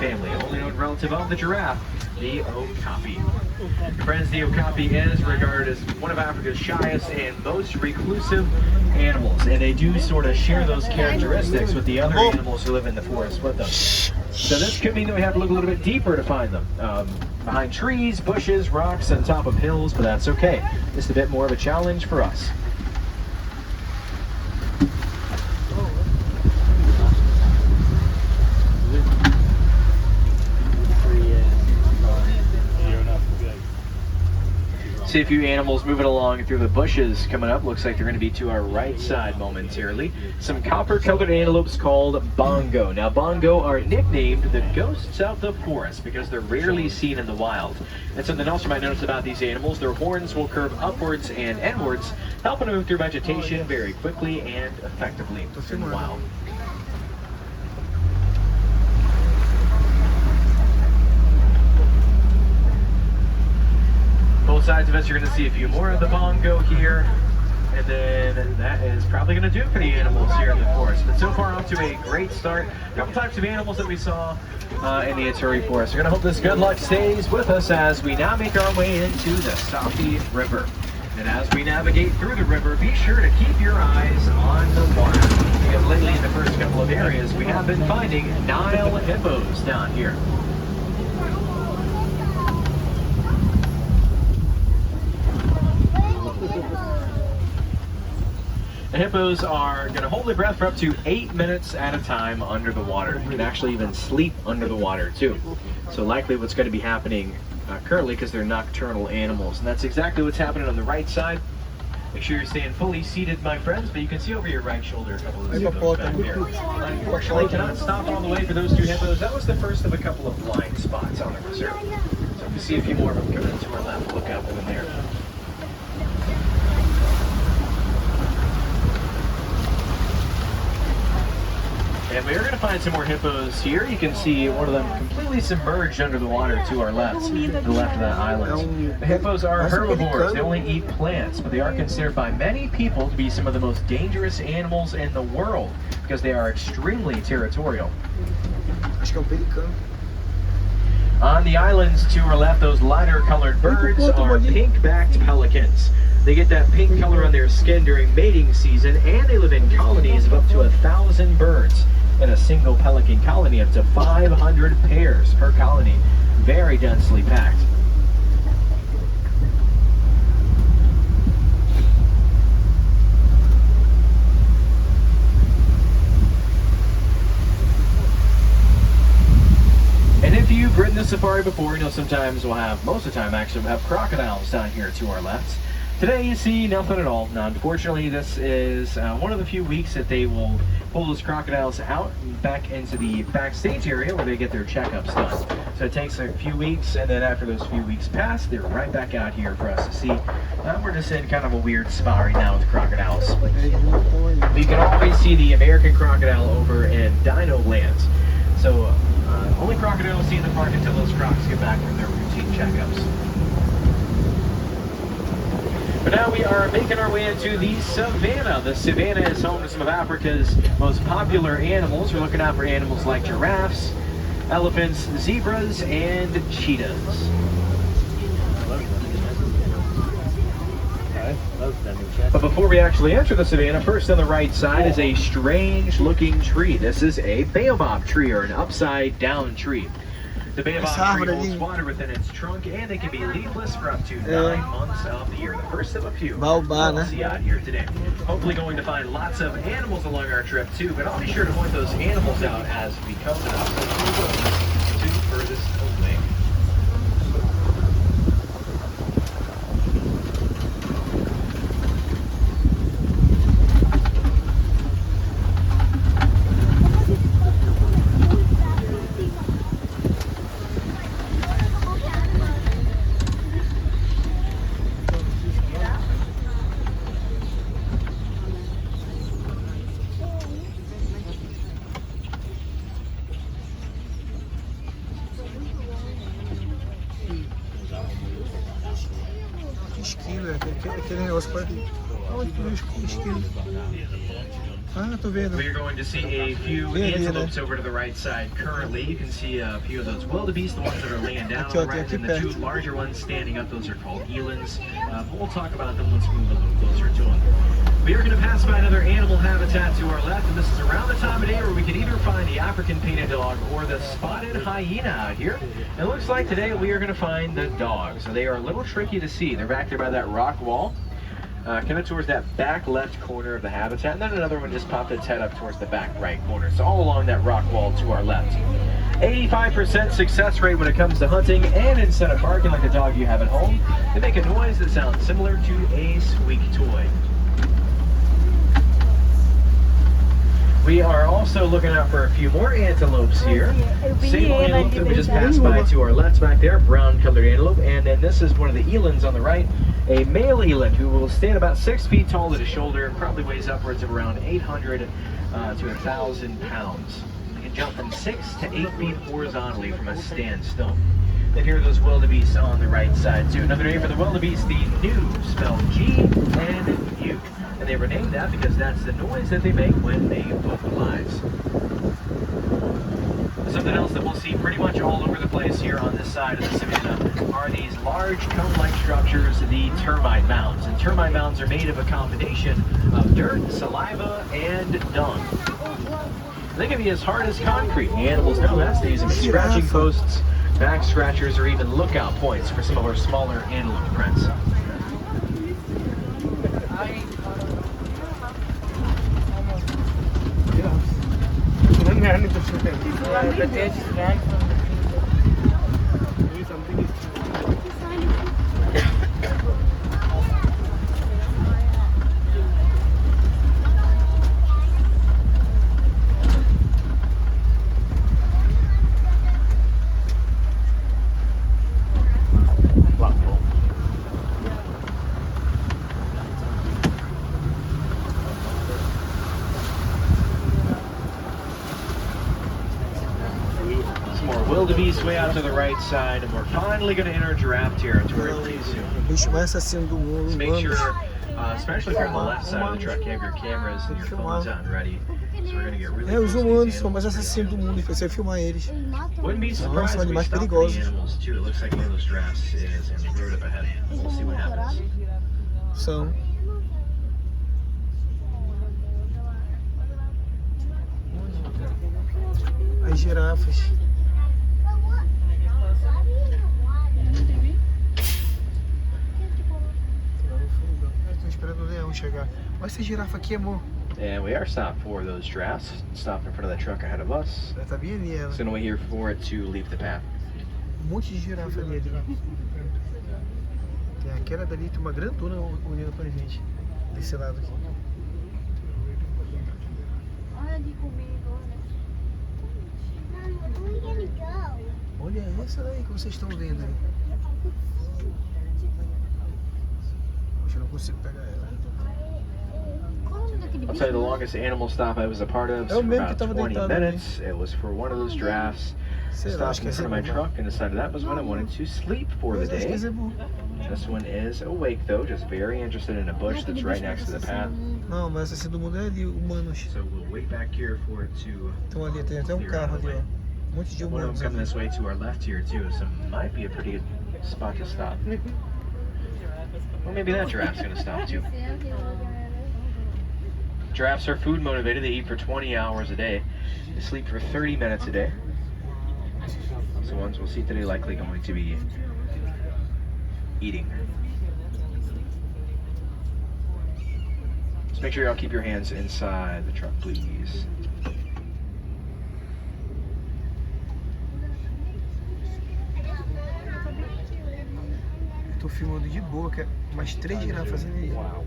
family, only known relative of the giraffe, the okapi. Friends, the okapi is regarded as one of Africa's shyest and most reclusive animals, and they do sort of share those characteristics with the other animals who live in the forest with them. So this could mean that we have to look a little bit deeper to find them. Behind trees, bushes, rocks, on top of hills, but that's okay. Just a bit more of a challenge for us. See a few animals moving along through the bushes coming up. Looks like they're going to be to our right side momentarily. Some copper-colored antelopes called bongo. Now, bongo are nicknamed the ghosts of the forest because they're rarely seen in the wild. And something else you might notice about these animals, their horns will curve upwards and inwards, helping them move through vegetation very quickly and effectively in the wild. Both sides of us, you're going to see a few more of the bongo here, and then that is probably going to do for the animals here in the forest. But so far, off to a great start. A couple types of animals that we saw in the Ituri forest. We're going to hope this good luck stays with us as we now make our way into the Safári River. And as we navigate through the river, be sure to keep your eyes on the water, because lately in the first couple of areas, we have been finding Nile hippos down here. The hippos are going to hold their breath for up to 8 minutes at a time under the water. They can actually even sleep under the water too. So likely what's going to be happening currently, because they're nocturnal animals. And that's exactly what's happening on the right side. Make sure you're staying fully seated, my friends, but you can see over your right shoulder a couple of hippos back here. Unfortunately, cannot stop all the way for those two hippos. That was the first of a couple of blind spots on the reserve. So if we see a few more of them coming to our left, look out for them there. And we are going to find some more hippos here. You can see one of them completely submerged under the water to our left, the left of that island. The hippos are herbivores. They only eat plants, but they are considered by many people to be some of the most dangerous animals in the world because they are extremely territorial. On the islands to our left, those lighter colored birds are pink-backed pelicans. They get that pink color on their skin during mating season, and they live in colonies of up to 1,000 birds in a single pelican colony, up to 500 pairs per colony. Very densely packed. And if you've ridden the safari before, you know sometimes we'll have, most of the time actually, we'll have crocodiles down here to our left. Today you see nothing at all. Now, unfortunately, this is one of the few weeks that they will pull those crocodiles out and back into the backstage area where they get their checkups done. So it takes a few weeks, and then after those few weeks pass, they're right back out here for us to see. We're just in kind of a weird spot right now with crocodiles. You can always see the American crocodile over in Dino Land. So only crocodiles see in the park until those crocs get back from their routine checkups. But now we are making our way into the savannah. The savannah is home to some of Africa's most popular animals. We're looking out for animals like giraffes, elephants, zebras, and cheetahs. But before we actually enter the savannah, first on the right side is a strange looking tree. This is a baobab tree, or an upside down tree. The baobab tree holds water within its trunk, and it can be leafless for up to 9 months of the year. The first of a few we'll see out here today. Hopefully going to find lots of animals along our trip too, but I'll be sure to point those animals out as we come to furthest away. Esquilo, aquele negócio para esquilo. Ah, tô vendo. We are going to see a few antelopes over to the right side currently. You can see a few of those wildebeest, the ones that are laying down on the right, and the two larger ones standing up, those are called elands. But we'll talk about them once we move a little closer to them. We are going to pass by another animal habitat to our left, and this is around the time of day where we can either find the African painted dog or the spotted hyena out here. And it looks like today we are going to find the dog. So they are a little tricky to see. They're back there by that rock wall. Kind of towards that back left corner of the habitat, and then another one just popped its head up towards the back right corner. So all along that rock wall to our left. 85% success rate when it comes to hunting, and instead of barking like the dog you have at home, they make a noise that sounds similar to a squeak toy. We are also looking out for a few more antelopes here. Same antelope that we just passed by to our left back there, brown colored antelope, and then this is one of the elands on the right. A male eland who will stand about 6 feet tall at his shoulder, probably weighs upwards of around 800 to 1,000 pounds. He can jump from 6 to 8 feet horizontally from a standstill. Then here are those wildebeest on the right side too. Another name for the wildebeest, the gnu, spelled G and U. And they were named that because that's the noise that they make when they vocalize. Something else that we'll see pretty much all over the place here on this side of the savanna are these large cone-like structures, the termite mounds. And termite mounds are made of a combination of dirt, saliva, and dung. They can be as hard as concrete. The animals know that, so they use them as scratching posts, back scratchers, or even lookout points for some of our smaller antelope prints. Wildebeest way out to the right side, and we're finally going to enter giraffe territory pretty soon. O bicho mais assassino do mundo. Just make sure, especially if you're on the left side of the truck, you have your cameras and your phones on ready. So we're going to get really os humanos são mais assassinos do mundo, e você filmar eles. Wouldn't be surprised São if we animais stop the perigosos. animals too. It looks like one of those giraffes is in the road up ahead. We'll see what happens. São. As girafas. Estou esperando o leão chegar. Olha essa girafa aqui, amor. And we are stopped for those giraffes. Stopped in front of that truck ahead of us. Ela tá bem ali, ela. Just gonna wait here for it to leave the path. Monte de girafa ali. Tem aquela dali, tem uma grandona olhando pra gente. Desse lado aqui. Olha ali comigo, Olha essa daí que vocês estão vendo aí. Poxa, eu não consigo pegar ela. I'll tell you the longest animal stop I was a part of, for about 20 minutes. It was for one of those giraffes. Stopped in front of my truck and decided that was when I wanted to sleep for the day. This one is awake though, just very interested in a bush that's right next to the path. Não, mas esse do mundo é ali, humanos. So we'll wait back here for it to. Então ali tem até carro ali, ó. Monte de One of humanos. them coming this way to our left here too, so might be a pretty good spot to stop. Well, maybe that giraffe's gonna stop too. Giraffes are food motivated. They eat for 20 hours a day. They sleep for 30 minutes a day. So ones we'll see today likely going to be eating. Just make sure y'all keep your hands inside the truck, please. Tô filmando de boa, que é mais 3 girafas ali. Wow.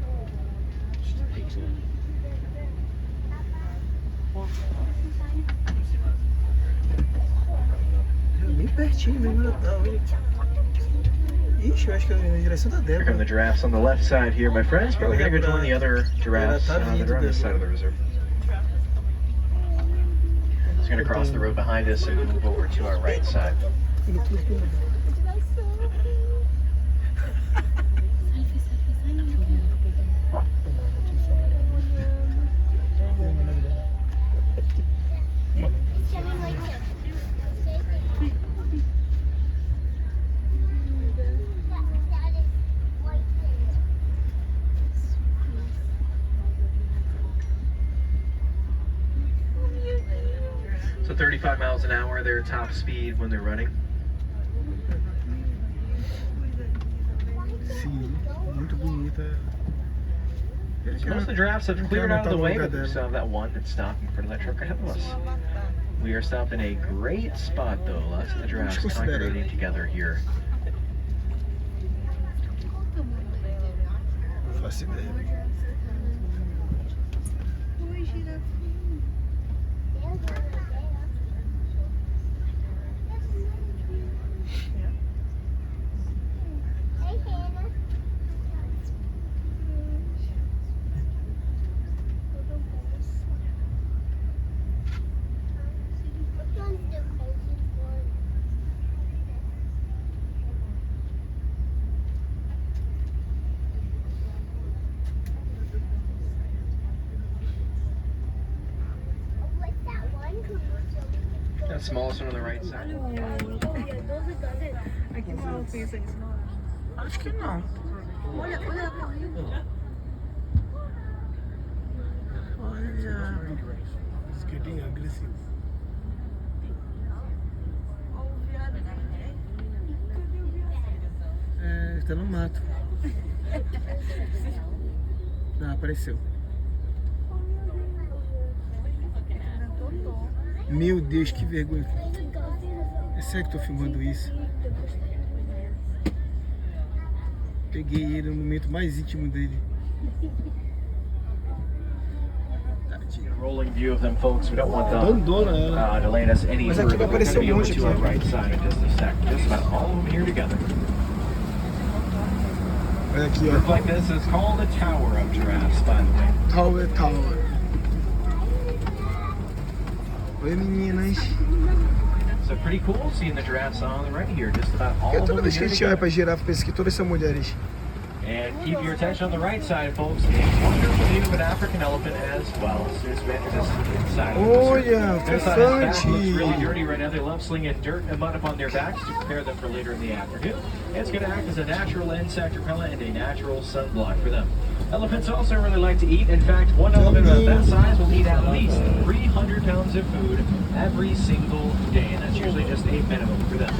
Bem pertinho mesmo, Natal. Ixi, eu acho que é na direção da Here come Débora. the giraffes on the left side here, my friends. Probably gonna go join the other giraffes that are on this side of the reserve. It's gonna cross the road behind us and move over to our right side. an hour, their top speed when they're running. Sim, muito bonita. So most of the giraffes have cleared out of the way, but we still have that one that's stopped in front of that truck ahead of us. We are stopped in a great spot, though. Lots of the giraffes congregating together here. Não faço ideia. That smallest one on the right side. Aqui não pensa nisso, não. Acho que não. Olha pra mim. Olha. It's getting aggressive. É, tá no mato. Ah, apareceu. Meu Deus, que vergonha. É sério que tô filmando isso? Peguei ele no momento mais íntimo dele. Tadinho. Rolling view of them, folks. We don't want Dona them ela. delaying us any Mas aqui further. vai We're going aparecer to be over monte to our aqui. right side in just a sec. Just about all of them here together. Olha aqui, Group ó. like this is called a tower of giraffes, by the way. Tower. Oi, meninas. So pretty cool seeing the giraffes on the right here. Just about all Eu of toda them vez que here a gente olha together. pra girafa, penso que todas são mulheres. And keep your attention on the right side, folks. A wonderful view of an African elephant as well. As soon as we enter this side of the Olha, Their side of the back looks fofante. really dirty right now. They love slinging dirt and mud up on their backs to prepare them for later in the afternoon. It's going to act as a natural insect repellent and a natural sunblock for them. Elephants also really like to eat. In fact, one elephant of that size will eat at least 300 pounds of food every single day, and that's usually just a minimum for them.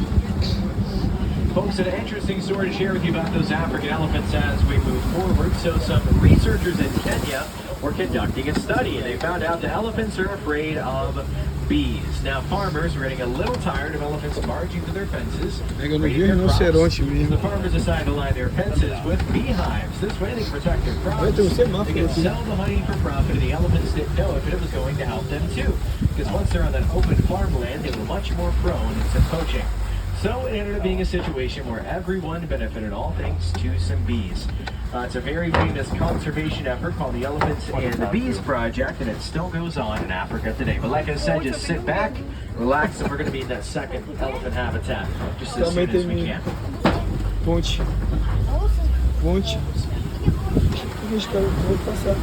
Folks, an interesting story to share with you about those African elephants as we move forward. So some researchers in Kenya were conducting a study, and they found out the elephants are afraid of bees. Now, farmers are getting a little tired of elephants barging through their fences. Pega no raiding their rinoceronte crops. mesmo. The farmers decided to line their fences with beehives. This way they can protect their crops. Vai ter um They semáforo can aqui. sell the honey for profit, and the elephants didn't know if it was going to help them too. Because once they're on that open farmland, they were much more prone to poaching. So it ended up being a situation where everyone benefited, all thanks to some bees. It's a very famous conservation effort called the Elephants and the Bees Project, and it still goes on in Africa today. But like I said, just sit back, relax, and we're going to be in that second elephant habitat just as soon as we can. Ponte. Os caras vão passar.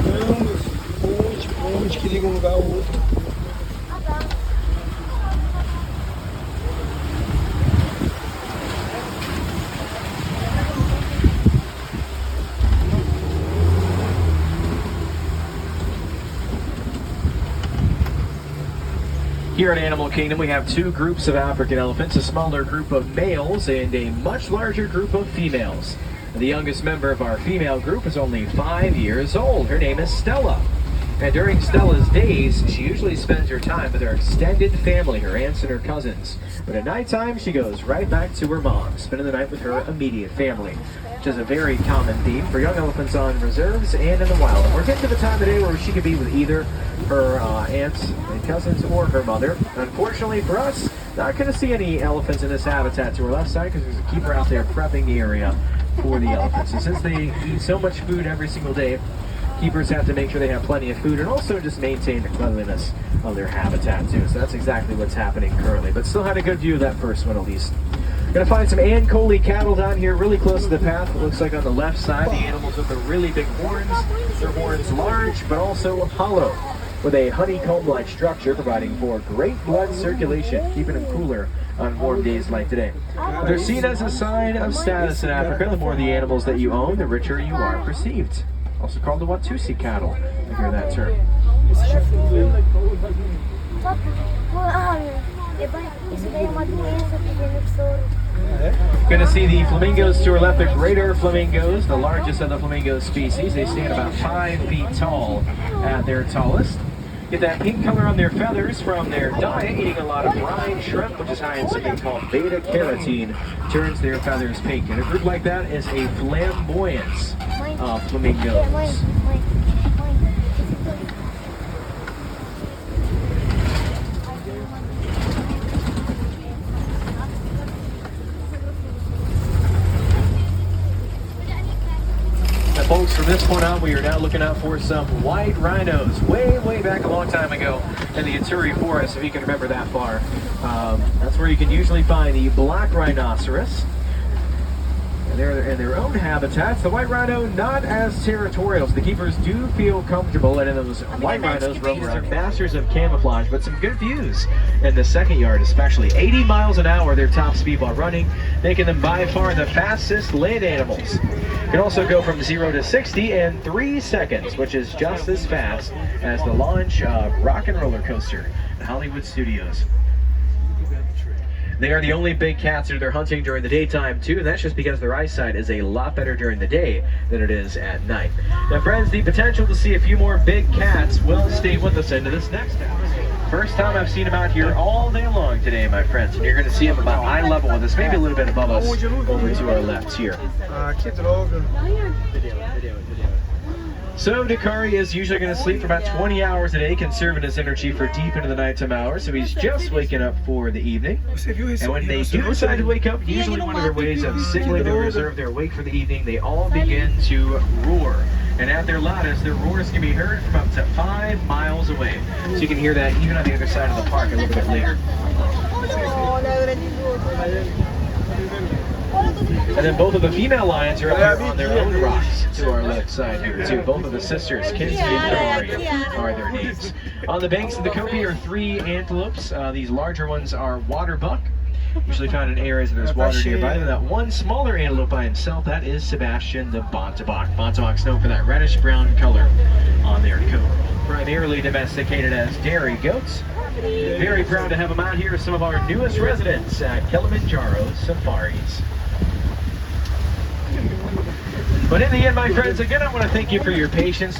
Não, ponte que liga um lugar ao outro. Here at Animal Kingdom, we have two groups of African elephants, a smaller group of males and a much larger group of females. The youngest member of our female group is only 5 years old. Her name is Stella. And during Stella's days, she usually spends her time with her extended family, her aunts and her cousins. But at nighttime, she goes right back to her mom, spending the night with her immediate family, which is a very common theme for young elephants on reserves and in the wild. And we're getting to the time of day where she could be with either her aunts and cousins or her mother. Unfortunately for us, not going to see any elephants in this habitat to her left side because there's a keeper out there prepping the area for the elephants. And since they eat so much food every single day, keepers have to make sure they have plenty of food and also just maintain the cleanliness of their habitat too. So that's exactly what's happening currently. But still had a good view of that first one at least. Gonna find some Ankole cattle down here really close to the path. It looks like on the left side, the animals with the really big horns. Their horns large but also hollow, with a honeycomb-like structure providing for great blood circulation, keeping them cooler on warm days like today. They're seen as a sign of status in Africa. The more the animals that you own, the richer you are perceived. Also called the Watusi cattle, if you hear that term. Isso daí é uma doença que vem no soro. Going to see the flamingos to our left, the greater flamingos, the largest of the flamingo species. They stand about 5 feet tall at their tallest. Get that pink color on their feathers from their diet, eating a lot of brine shrimp, which is high in something called beta carotene, turns their feathers pink. And a group like that is a flamboyance of flamingos. Folks, from this point on, we are now looking out for some white rhinos. Way back a long time ago in the Uttari Forest, if you can remember that far. That's where you can usually find the black rhinoceros. And they're in their own habitats. The white rhino, not as territorial, so the keepers do feel comfortable letting those white rhinos roam around. They're masters of camouflage, but some good views in the second yard especially. 80 miles an hour, their top speed while running, making them by far the fastest land animals. Can also go from 0 to 60 in 3 seconds, which is just as fast as the launch of Rock and Roller Coaster at Hollywood Studios. They are the only big cats that are hunting during the daytime too, and that's just because their eyesight is a lot better during the day than it is at night. Now friends, the potential to see a few more big cats will stay with us into this next hour. First time I've seen them out here all day long today, my friends, and you're going to see them about eye level with us, maybe a little bit above us over to our left here. Ah, que droga. So Dakari is usually going to sleep for about 20 hours a day, conserving his energy for deep into the nighttime hours, so he's just waking up for the evening. And when they do decide to wake up, usually one of their ways of signaling to reserve their wake for the evening, they all begin to roar. And at their loudest, their roars can be heard from up to 5 miles away. So you can hear that even on the other side of the park a little bit later. And then both of the female lions are up here on their own rocks to our left side here too. Both of the sisters, Kinsey and Dory, are their names. On the banks of the Kopi are 3 antelopes. These larger ones are water buck, usually found in areas where there's water nearby. And that one smaller antelope by himself, that is Sebastian the Bontebok. Bontebok's known for that reddish-brown color on their coat. Primarily domesticated as dairy goats. Very proud to have them out here as some of our newest residents at Kilimanjaro Safaris. But in the end, my friends, again, I want to thank you for your patience.